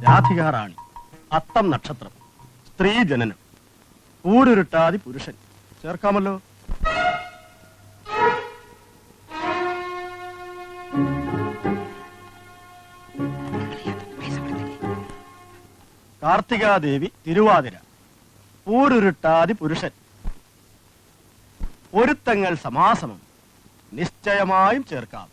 രാധികാറാണി, അത്തം നക്ഷത്രം, സ്ത്രീ ജനനം, ഊരുരുട്ടാതി പുരുഷൻ. ചേർക്കാമല്ലോ. കാർത്തികാദേവി തിരുവാതിര, ഊരുരുട്ടാതി പുരുഷൻ. പൊരുത്തങ്ങൾ സമാസമം, നിശ്ചയമായും ചേർക്കാം.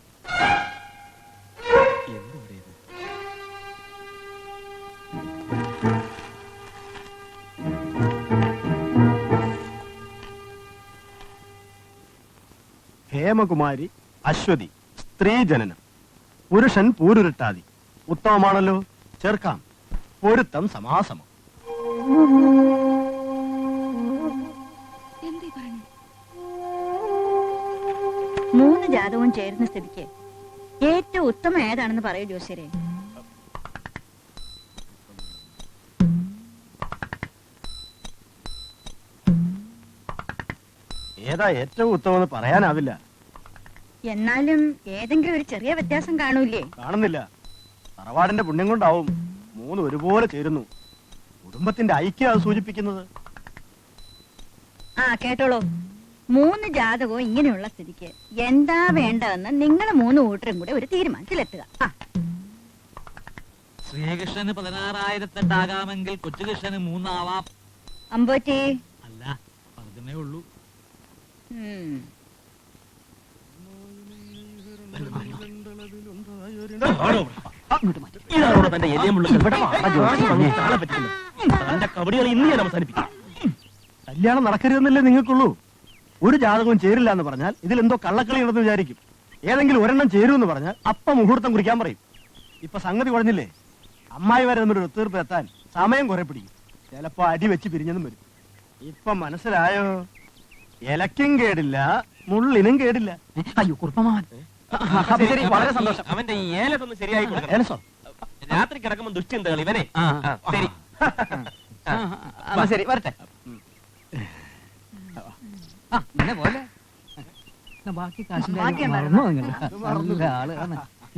ഹേമകുമാരി, അശ്വതി, സ്ത്രീ ജനനം, പുരുഷൻ പൂരുരുട്ടാതി. ഉത്തമമാണല്ലോ, ചേർക്കാം. പൊരുത്തം സമാസമം. മൂന്ന് ജാതകവും ചേരുന്ന സ്ഥിതിക്ക് ഏറ്റവും ഉത്തമം ഏതാണെന്ന് പറയൂ ജോസ്യരെ. ഏതാ ഏറ്റവും ഉത്തമം പറയാനാവില്ല. എന്നാലും ഏതെങ്കിലും ഒരു ചെറിയ വ്യത്യാസം കാണൂലേ? കാണുന്നില്ല. തറവാടിന്റെ പുണ്യം കൊണ്ടാവും മൂന്ന് ഒരുപോലെ ചേരുന്നു. കുടുംബത്തിന്റെ ഐക്യം അത് സൂചിപ്പിക്കുന്നത്. ആ കേട്ടോളൂ, മൂന്ന് ജാതകവും ഇങ്ങനെയുള്ള സ്ഥിതിക്ക് എന്താ വേണ്ടതെന്ന് നിങ്ങൾ മൂന്ന് കൂട്ടരും കൂടെ ഒരു തീരുമാനത്തിലെത്തുക. ശ്രീകൃഷ്ണന് 16,008 കൊച്ചുകൃഷ്ണന് 3 ആവാം. അമ്പോറ്റി അല്ല, പറഞ്ഞേ ഉള്ളൂ. കല്യാണം നടക്കരുതെന്നല്ലേ നിങ്ങൾക്കുള്ളൂ. ഒരു ജാതകവും ചേരില്ല എന്ന് പറഞ്ഞാൽ ഇതിലെന്തോ കള്ളക്കളി ഉണ്ടെന്ന് വിചാരിക്കും. ഏതെങ്കിലും ഒരെണ്ണം ചേരുമെന്ന് പറഞ്ഞാൽ അപ്പം മുഹൂർത്തം കുറിക്കാൻ പറയും. ഇപ്പൊ സംഗതി പറഞ്ഞില്ലേ, അമ്മായി വരെ തമ്മിൽ ഒത്തീർപ്പ് എത്താൻ സമയം കുറെ പിടിക്കും. ചിലപ്പോ അടി വെച്ച് പിരിഞ്ഞതും വരും. ഇപ്പൊ മനസ്സിലായോ? ഇലക്കും കേടില്ല, മുള്ളിനും കേടില്ല. അയ്യോ കുറുപ്പമാവൻ, വളരെ സന്തോഷം. അവന്റെ ഈ ഏലത്തൊന്ന് ശരിയായി ഏലസോ? രാത്രി കിടക്കുമ്പോ ദുശ്ചിന്തകൾ ഇവനെ. ശരി ശരി, വരട്ടെ. പോലെ ബാക്കി കാശിന്റെ നല്ല ആള്.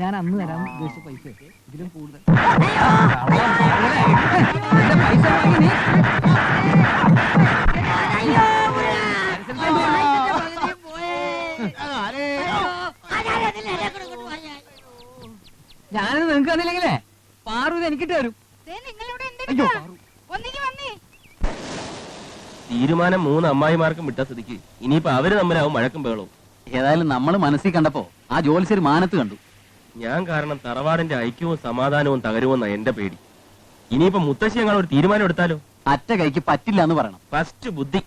ഞാൻ അന്ന് തരാൻ ഉദ്ദേശിച്ച പൈസ ഇതിലും കൂടുതൽ പൈസ വാങ്ങി. ഞാനത് നിങ്ങൾക്ക് തന്നില്ലെങ്കിലേ പാറു ഇത് എനിക്കിട്ട് വരും. തീരുമാനം 3 അമ്മായിമാർക്കും വിട്ട സ്ഥിതിക്ക് ഇനിയിപ്പോ അവര് തമ്മിലാവും മഴക്കും ബഹളവും. ഏതായാലും നമ്മൾ മനസ്സിൽ കണ്ടപ്പോ ആ ജോലിസർ മാനത്ത് കണ്ടു. ഞാൻ കാരണം തറവാടിന്റെ ഐക്യവും സമാധാനവും തകരുമെന്ന എന്റെ പേടി. ഇനിയിപ്പോ മുത്തശ്ശി ഞങ്ങൾ ഒരു തീരുമാനം എടുത്താലോ? അറ്റ കൈക്ക് പറ്റില്ല എന്ന് പറയണം. ഫസ്റ്റ് ബുദ്ധി.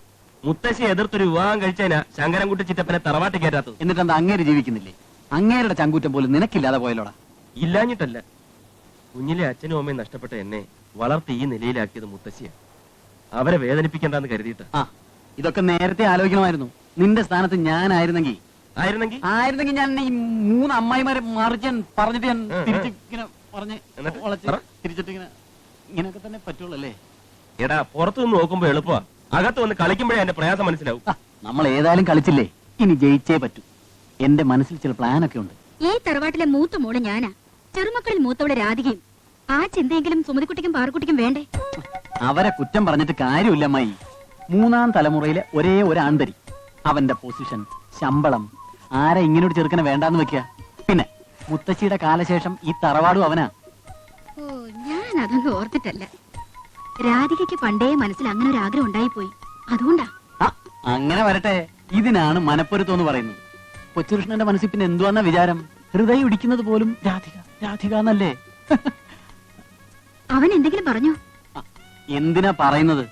മുത്തശ്ശി എതിർത്തൊരു വിവാഹം കഴിച്ചതിനാ ശങ്കരൻകുട്ടി ചിറ്റപ്പനെ തറവാട്ടി കയറ്റാത്തത്. എന്നിട്ട് എന്താ അങ്ങേര് ജീവിക്കുന്നില്ലേ? അങ്ങേരുടെ ചങ്കൂറ്റം പോലും നിനക്കില്ലാതെ പോയല്ലോടാ. ഇല്ലാഞ്ഞിട്ടല്ല, കുഞ്ഞിലെ അച്ഛനും അമ്മയും നഷ്ടപ്പെട്ട എന്നെ വളർത്തി ഈ നിലയിലാക്കിയത് മുത്തശ്ശിയാണ്. അവരെ വേദനിപ്പിക്കണ്ടെന്ന് കരുതിയിട്ട്. ഇതൊക്കെ നേരത്തെ ആലോചിക്കണമായിരുന്നു. നിന്റെ സ്ഥാനത്ത് ഞാനായിരുന്നെങ്കിൽ ഞാൻ ഈ 3 അമ്മായിമാരെ മറിച്ച് പറഞ്ഞിട്ട് ഞാൻ തിരിച്ചിങ്ങനെ പറഞ്ഞ് തിരിച്ചിട്ട് ഇങ്ങനെയൊക്കെ തന്നെ പറ്റുള്ളൂ അല്ലേ? എടാ, പുറത്തു നിന്ന് നോക്കുമ്പോ എളുപ്പമാ, അകത്ത് വന്ന് കളിക്കുമ്പോഴേ എന്റെ പ്രയാസം മനസ്സിലാവും. നമ്മൾ ഏതായാലും കളിച്ചില്ലേ, ഇനി ജയിച്ചേ പറ്റൂ. എന്റെ മനസ്സിൽ ചില പ്ലാനൊക്കെ ഉണ്ട്. ഈ തറവാട്ടിലെ മൂത്ത മോള് ഞാനാ, ചെറുമക്കളിൽ മൂത്തവളെ രാധികയും. ആ ചിന്തയെങ്കിലും സുമതിക്കുട്ടിക്കും പാറക്കുട്ടിക്കും വേണ്ടേ? അവരെ കുറ്റം പറഞ്ഞിട്ട് കാര്യമില്ല അമ്മായി. 3ാം തലമുറയിലെ ഒരേ ഒരു ആൺതരി. അവന്റെ പൊസിഷൻ, ശമ്പളം, ആരെ ഇങ്ങനൊരു ചെറുക്കനെ വേണ്ടാന്ന് വെക്കുക. പിന്നെ മുത്തശ്ശിയുടെ കാലശേഷം ഈ തറവാടും അവനാ. ഓ, ഞാൻ അതൊന്നും ഓർത്തിട്ടല്ല. രാധികയ്ക്ക് പണ്ടേ മനസ്സിൽ അങ്ങനെ ഒരു ആഗ്രഹം ഉണ്ടായിപ്പോയി, അതുകൊണ്ടാ. അങ്ങനെ വരട്ടെ. ഇതിനാണ് മനപ്പൊരുത്തം പറയുന്നത്. കൊച്ചുകൃഷ്ണന്റെ മനസ്സിൽ പിന്നെ എന്തുവാന്ന വിചാരം? ഹൃദയം ഇടിക്കുന്നത് പോലും രാധിക രാധിക എന്നല്ലേ? അവൻ എന്തെങ്കിലും പറഞ്ഞോ? എന്തിനാ പറയുന്നത്?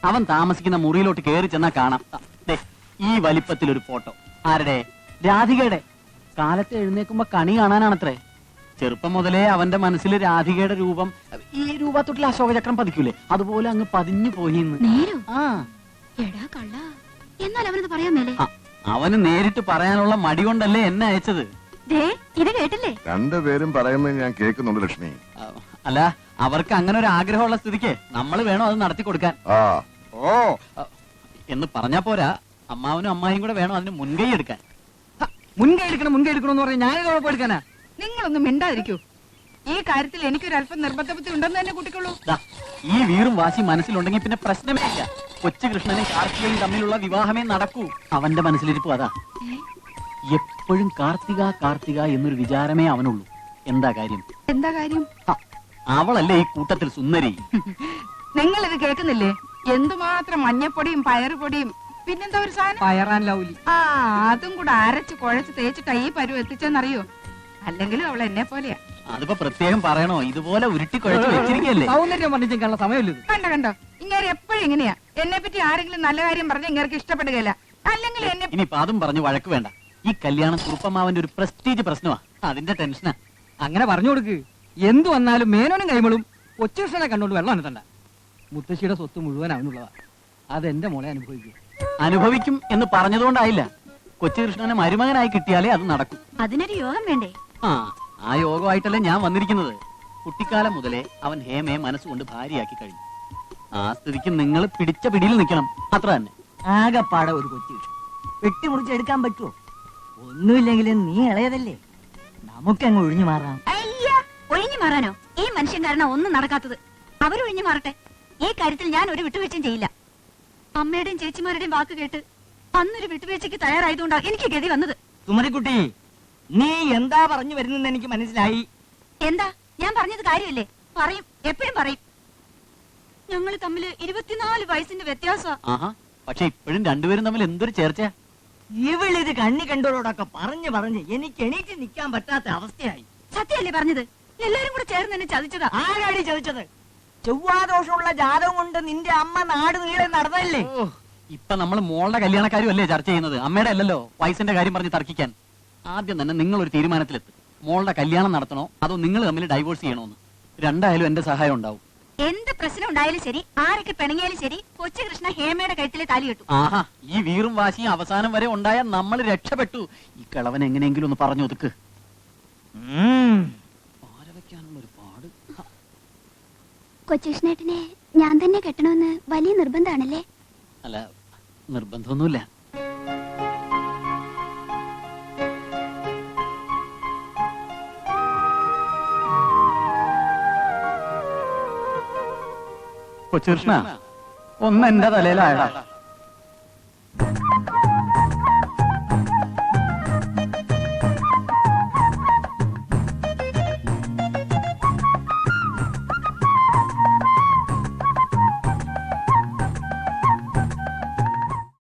അവൻ താമസിക്കുന്ന മുറിയിലോട്ട് കയറി ചെന്നാ കാണാം ഈ വലിപ്പത്തിലൊരു ഫോട്ടോ. ആരുടെ? രാധികയുടെ. കാലത്ത് എഴുന്നേക്കുമ്പോ കണി കാണാനാണത്രേ. ചെറുപ്പം മുതലേ അവന്റെ മനസ്സിൽ രാധികയുടെ രൂപം, ഈ രൂപത്തൊട്ടിൽ അശോകചക്രം പതിക്കൂലേ, അതുപോലെ അങ്ങ് പതിഞ്ഞു പോയിന്ന്. അവന് നേരിട്ട് പറയാനുള്ള മടി കൊണ്ടല്ലേ എന്നെ അയച്ചത്. ഇത് കേട്ടില്ലേ? രണ്ടുപേരും പറയുന്നത് ഞാൻ കേൾക്കുന്നുണ്ട് ലക്ഷ്മി. അല്ല അവർക്ക് അങ്ങനെ ഒരു ആഗ്രഹമുള്ള സ്ഥിതിക്ക് നമ്മൾ വേണം അത് നടത്തി കൊടുക്കാൻ. ഓ എന്ന് പറഞ്ഞാ പോരാ, അമ്മാവനും അമ്മായും കൂടെ വേണം അതിന് മുൻകൈ എടുക്കാൻ. മുൻകൈ എടുക്കണം എന്ന് പറഞ്ഞാൽ ഞാനത് ഉറപ്പെടുക്കാനാ. നിങ്ങളൊന്നും മിണ്ടാതിരിക്കൂ. ഈ കാര്യത്തിൽ എനിക്കൊരല്പം നിർബന്ധബുദ്ധി ഉണ്ടെന്ന് തന്നെ കൂട്ടിക്കൊള്ളൂ. ദാ, ഈ വീറും വാശി മനസ്സിലുണ്ടെങ്കിൽ പിന്നെ പ്രശ്നമേ ഇല്ല. കൊച്ചു കൃഷ്ണനും കാർത്തികയും തമ്മിലുള്ള വിവാഹമേ നടക്കൂ. അവന്റെ മനസ്സിലിരിപ്പു അതാ. എപ്പോഴും കാർത്തിക കാർത്തിക എന്നൊരു വിചാരമേ അവനുള്ളൂ. എന്താ കാര്യം? എന്താ കാര്യം? ഹ, അവളല്ലേ ഈ കൂട്ടത്തിൽ സുന്ദരി. നിങ്ങൾ ഇത് കേൾക്കുന്നില്ലേ? എന്തുമാത്രം മഞ്ഞപ്പൊടിയും പയറുപൊടിയും പിന്നെന്താ ഒരു സാധനം, പയറാൻ ലൗലി. ആ അതും കൂടെ അരച്ച് കുഴച്ച് തേച്ചിട്ടാ ഈ പരുവ് എത്തിച്ചെന്നറിയോ? അല്ലെങ്കിലും അവൾ എന്നെ പോലെയാ. അതിപ്പോ പ്രത്യേകം പറയണോ? ഇതുപോലെ ഉരുട്ടി കുഴച്ച് വെച്ചിരിക്കല്ലേ. സൗന്ദര്യം വർണ്ണിച്ചേക്കാനുള്ള സമയമില്ല ഇത്. കണ്ടോ കണ്ടോ, ഇങ്ങനെ എപ്പോഴും ഇങ്ങനെയാ. എന്നെ പറ്റി ആരെങ്കിലും നല്ല കാര്യം പറഞ്ഞ ഇങ്ങനെ ഇഷ്ടപ്പെടുകയില്ല. അല്ലെങ്കിൽ എന്നെ ഇനിയിപ്പൊ അതും പറഞ്ഞു വഴക്ക് വേണ്ട. ഈ കല്യാണം കുറുപ്പമാവന്റെ ഒരു പ്രസ്റ്റീജ് പ്രശ്നമാ. അതിന്റെ ടെൻഷനാ. അങ്ങനെ പറഞ്ഞു കൊടുക്ക്. എന്തു വന്നാലും മേനോനും കൈമളും കൊച്ചുകൃഷ്ണനെ കണ്ടോണ്ട് വെള്ളം അനത്തണ്ട. മുത്തശ്ശിയുടെ സ്വത്ത് മുഴുവൻ അവനുള്ളതാ. അതെന്റെ മോളെ അനുഭവിക്കും. അനുഭവിക്കും എന്ന് പറഞ്ഞതുകൊണ്ടായില്ല. കൊച്ചുകൃഷ്ണനെ മരുമകനായി കിട്ടിയാലേ അത് നടക്കും. അതിനൊരു യോഗം വേണ്ടേ? ആ യോഗമായിട്ടല്ലേ ഞാൻ വന്നിരിക്കുന്നത്. കുട്ടിക്കാലം മുതലേ അവൻ ഹേമയെ മനസ്സുകൊണ്ട് ഭാര്യയാക്കി കഴിഞ്ഞു. ആ സ്ഥിതിക്ക് നിങ്ങൾ പിടിച്ച പിടിയിൽ നിൽക്കണം, അത്ര തന്നെ. ആകെപ്പാടെ ഒരു കൊച്ചു വെട്ടിമുറിച്ചെടുക്കാൻ പറ്റുമോ? ഒന്നുമില്ലെങ്കിലും നീ ഇളയതല്ലേ, നമുക്കങ്ങ് ഒഴിഞ്ഞു മാറാം. അയ്യ, ഒഴിഞ്ഞു മാറാനോ? ഈ മനുഷ്യൻ കാരണം ഒന്നും നടക്കാത്തത്. അവരൊഴിഞ്ഞു മാറട്ടെ. ഈ കാര്യത്തിൽ ഞാൻ ഒരു വിട്ടുവീഴ്ചയും ചെയ്യില്ല. അമ്മയുടെയും ചേച്ചിമാരുടെയും വാക്ക് കേട്ട് അന്നൊരു വിട്ടുവീഴ്ചയ്ക്ക് തയ്യാറായതുകൊണ്ടാണ് എനിക്ക് ഗതി വന്നത്. സുമതിക്കുട്ടി, നീ എന്താ പറഞ്ഞു വരുന്നെന്ന് എനിക്ക് മനസ്സിലായി. എന്താ? ഞാൻ പറഞ്ഞത് കാര്യമല്ലേ? പറയും, എപ്പോഴും പറയും. ഞങ്ങൾ തമ്മിൽ 24 വയസ്സിന്റെ വ്യത്യാസമാ. ആഹാ, പക്ഷെ ഇപ്പോഴും രണ്ടുപേരും തമ്മിൽ എന്തൊരു ചേർച്ച. ഇവളിത് കണ്ണി കണ്ടോടൊക്കെ പറഞ്ഞ് എനിക്ക് എണീറ്റ് നിൽക്കാൻ പറ്റാത്ത അവസ്ഥയായി. സത്യമല്ലേ പറഞ്ഞത്? എല്ലാരും കൂടെ ചേർന്ന് എന്നെ ചതിച്ചതാ. ആരാടി ചോദിച്ചത്? ചൊവ്വാദോഷമുള്ള ജാതകം കൊണ്ട് നിന്റെ അമ്മ നാട് നീളെ നടന്നല്ലേ? ഇപ്പൊ നമ്മൾ മോളുടെ കല്യാണക്കാരും അല്ലേ ചർച്ച ചെയ്യുന്നത്, അമ്മയുടെ അല്ലല്ലോ. വയസ്സിന്റെ കാര്യം പറഞ്ഞ് തർക്കിക്കാൻ. ആദ്യം തന്നെ നിങ്ങൾ ഒരു തീരുമാനത്തിലെത്തും. മോളുടെ കല്യാണം നടത്തണോ അതോ നിങ്ങൾ തമ്മിൽ ഡൈവോഴ്സ് ചെയ്യണോന്ന്. രണ്ടായാലും എന്റെ സഹായം ഉണ്ടാവും. എന്ത് പ്രശ്നം ഉണ്ടായാലും ശരി, ആരൊക്കെ പിണങ്ങിയാലും ശരി, കൊച്ചുകൃഷ്ണ ഹേമയുടെ കഴുത്തിലെ താലി കെട്ടു. ആഹാ, ഈ വീറും വാശിയും അവസാനം വരെ ഉണ്ടായാൽ നമ്മൾ രക്ഷപ്പെട്ടു. ഈ കിളവൻ എങ്ങനെയെങ്കിലും ഒന്ന് പറഞ്ഞു ഒതുക്ക്. വെക്കാനുള്ള ഒരു പാട്. കൊച്ചുകൃഷ്ണേട്ടനെ ഞാൻ തന്നെ കെട്ടണമെന്ന് വലിയ നിർബന്ധാണല്ലേ? അല്ല, നിർബന്ധമൊന്നുമില്ല. കൊച്ചുകൃഷ്ണ, ഒന്ന് എന്റെ തലയിലായടാ.